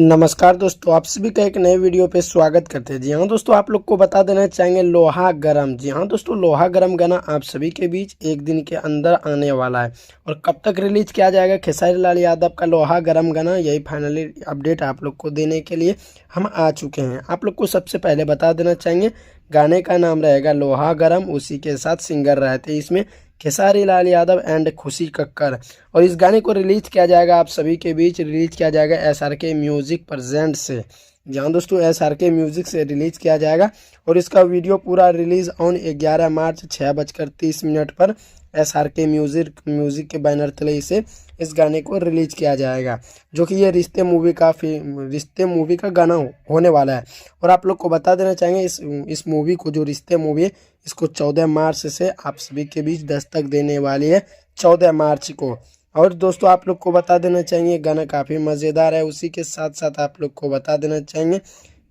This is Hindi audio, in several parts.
नमस्कार दोस्तों, आप सभी का एक नए वीडियो पे स्वागत करते हैं। जी हाँ दोस्तों, आप लोग को बता देना चाहेंगे लोहा गरम। जी हाँ दोस्तों, लोहा गरम गाना आप सभी के बीच एक दिन के अंदर आने वाला है। और कब तक रिलीज किया जाएगा खेसारी लाल यादव का लोहा गरम गाना, यही फाइनली अपडेट आप लोग को देने के लिए हम आ चुके हैं। आप लोग को सबसे पहले बता देना चाहेंगे गाने का नाम रहेगा लोहा गरम, उसी के साथ सिंगर रहते इसमें खेसारी लाल यादव एंड खुशी कक्कर। और इस गाने को रिलीज किया जाएगा, आप सभी के बीच रिलीज किया जाएगा SRK म्यूजिक प्रेजेंट से। जहाँ दोस्तों SRK म्यूजिक से रिलीज किया जाएगा। और इसका वीडियो पूरा रिलीज ऑन 11 मार्च 6:30 पर SRK म्यूजिक के बैनर तले इसे इस गाने को रिलीज किया जाएगा, जो कि ये रिश्ते मूवी का गाना होने वाला है। और आप लोग को बता देना चाहेंगे इस मूवी को, जो रिश्ते मूवी है, इसको 14 मार्च से आप सभी के बीच दस्तक देने वाली है, 14 मार्च को। और दोस्तों आप लोग को बता देना चाहिए गाना काफ़ी मज़ेदार है। उसी के साथ साथ आप लोग को बता देना चाहिए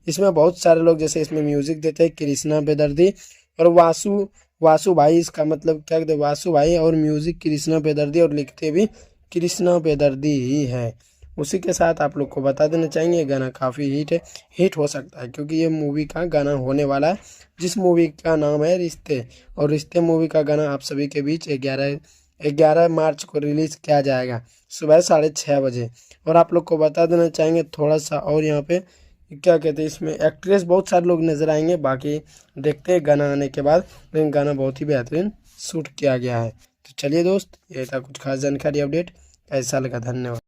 इसमें बहुत सारे लोग जैसे इसमें म्यूजिक देते हैं कृष्णा बेदर्दी और वासु भाई। इसका मतलब क्या कहते हैं, वासु भाई, और म्यूजिक कृष्णा बेदर्दी, और लिखते भी कृष्णा बेदर्दी ही है। उसी के साथ आप लोग को बता देना चाहिए गाना काफ़ी हिट हो सकता है, क्योंकि ये मूवी का गाना होने वाला है, जिस मूवी का नाम है रिश्ते। और रिश्ते मूवी का गाना आप सभी के बीच 11 मार्च को रिलीज किया जाएगा सुबह 6:30 बजे। और आप लोग को बता देना चाहेंगे थोड़ा सा, और यहाँ पे क्या कहते हैं, इसमें एक्ट्रेस बहुत सारे लोग नजर आएंगे। बाकी देखते हैं गाना आने के बाद, लेकिन गाना बहुत ही बेहतरीन शूट किया गया है। तो चलिए दोस्त, ये था कुछ खास जानकारी अपडेट। कैसा लगा, धन्यवाद।